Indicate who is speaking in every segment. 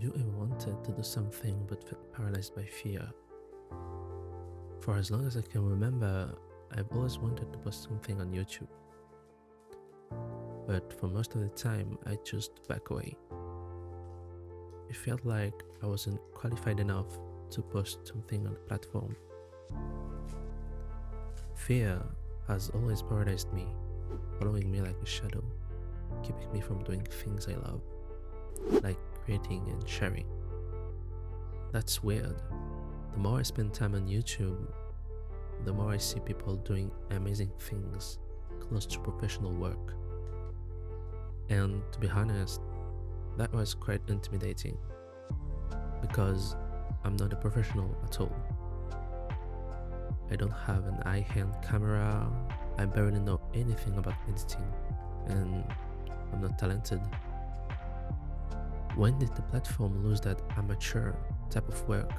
Speaker 1: Have you ever wanted to do something but felt paralyzed by fear? For as long as I can remember, I've always wanted to post something on YouTube, but for most of the time, I chose to back away. It felt like I wasn't qualified enough to post something on the platform. Fear has always paralyzed me, following me like a shadow, keeping me from doing things I love, like creating and sharing. That's weird. The more I spend time on YouTube, the more I see people doing amazing things close to professional work. And to be honest, that was quite intimidating because I'm not a professional at all. I don't have an high-end camera, I barely know anything about editing, and I'm not talented. When did the platform lose that amateur type of work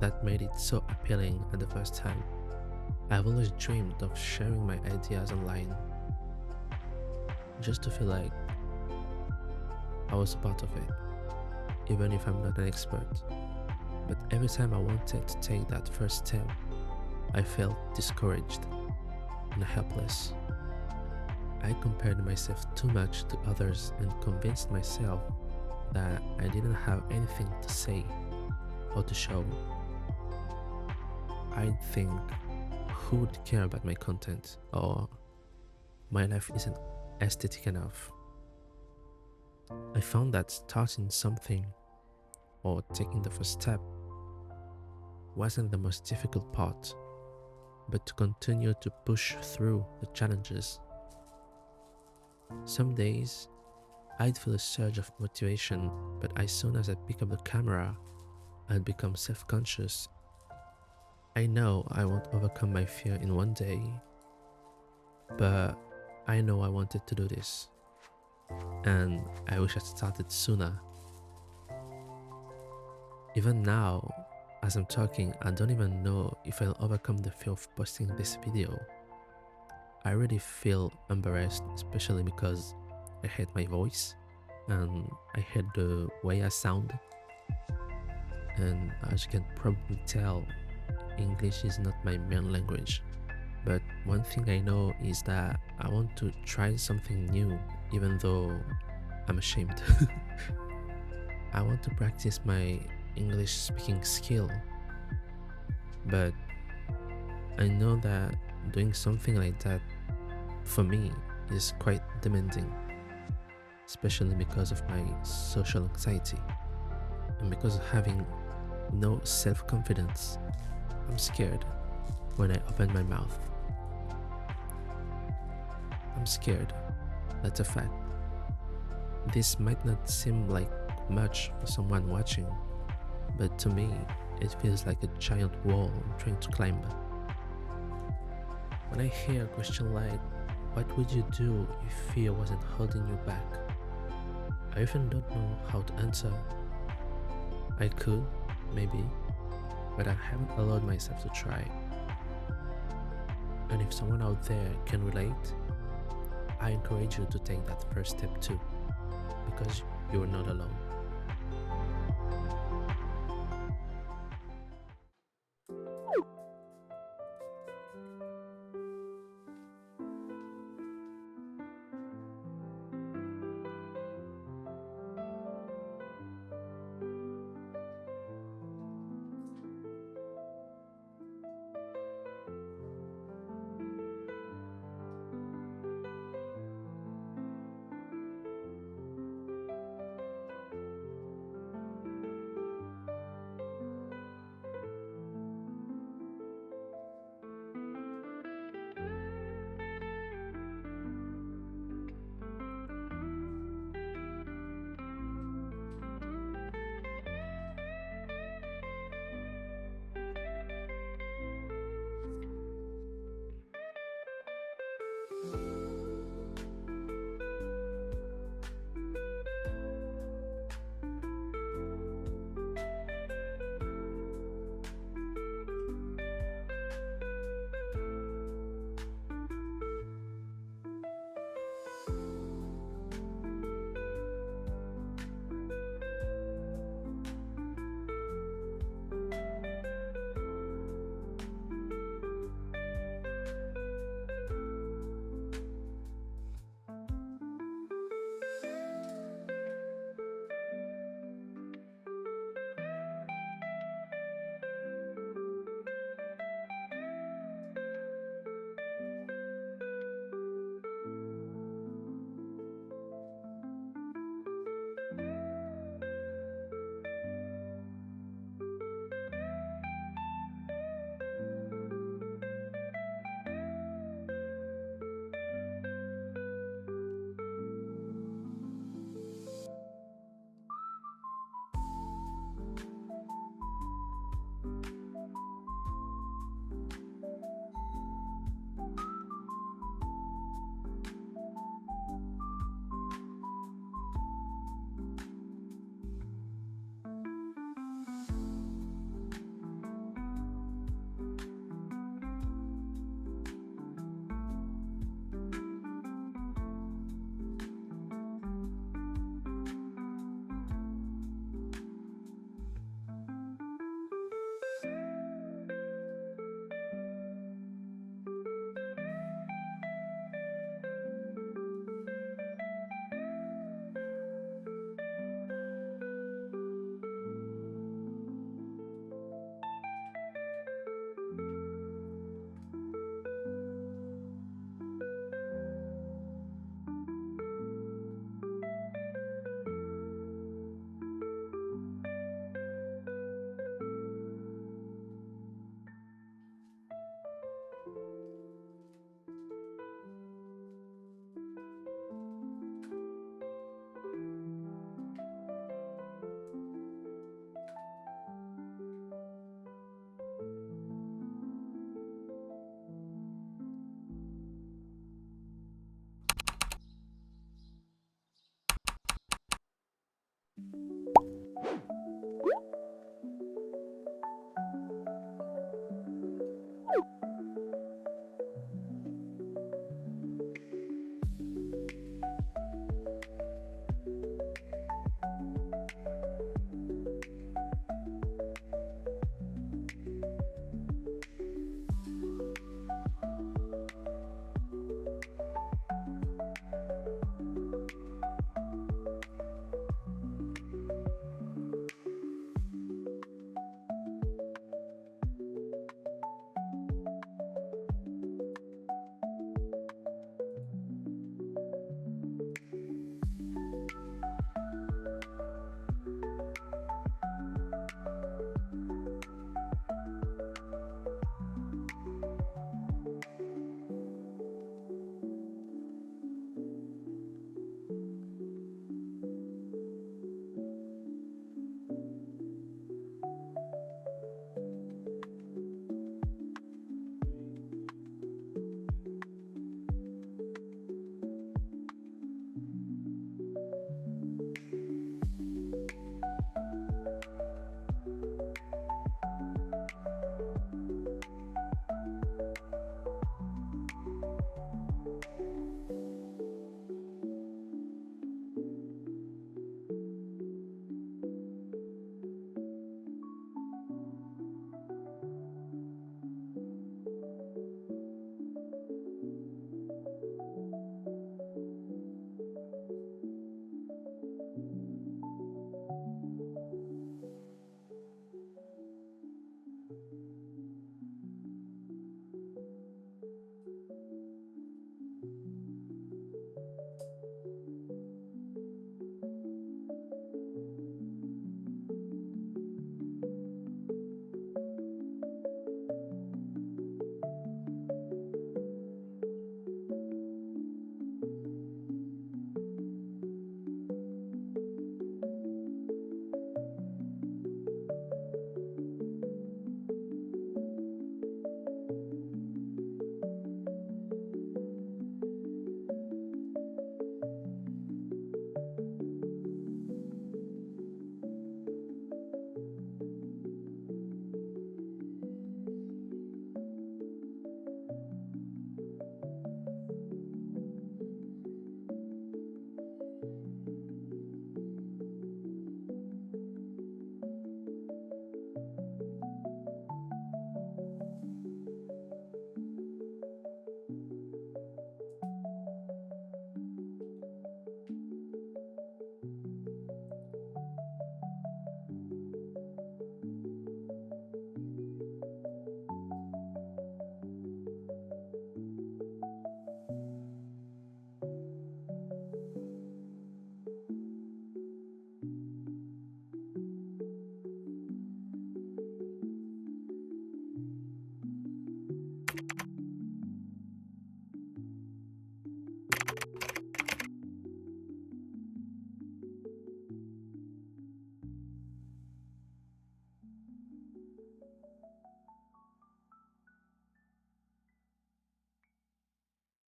Speaker 1: that made it so appealing at the first time? I've always dreamed of sharing my ideas online, just to feel like I was a part of it, even if I'm not an expert. But every time I wanted to take that first step, I felt discouraged and helpless. I compared myself too much to others and convinced myself that I didn't have anything to say or to show. I'd think, who would care about my content, or my life isn't aesthetic enough? I found that starting something or taking the first step wasn't the most difficult part, but to continue to push through the challenges. Some days I'd feel a surge of motivation, but as soon as I pick up the camera, I'd become self-conscious. I know I won't overcome my fear in one day, but I know I wanted to do this, and I wish I'd started sooner. Even now, as I'm talking, I don't even know if I'll overcome the fear of posting this video. I really feel embarrassed, especially because I hate my voice and I hate the way I sound. And as you can probably tell, English is not my main language. But one thing I know is that I want to try something new, even though I'm ashamed. I want to practice my English speaking skill, but I know that doing something like that for me is quite demanding, especially because of my social anxiety and because of having no self-confidence. I'm scared when I open my mouth. I'm scared, that's a fact. This might not seem like much for someone watching, but to me, it feels like a giant wall I'm trying to climb. When I hear a question like, what would you do if fear wasn't holding you back? I often don't know how to answer. I could, maybe, but I haven't allowed myself to try. And if someone out there can relate, I encourage you to take that first step too, because you're not alone.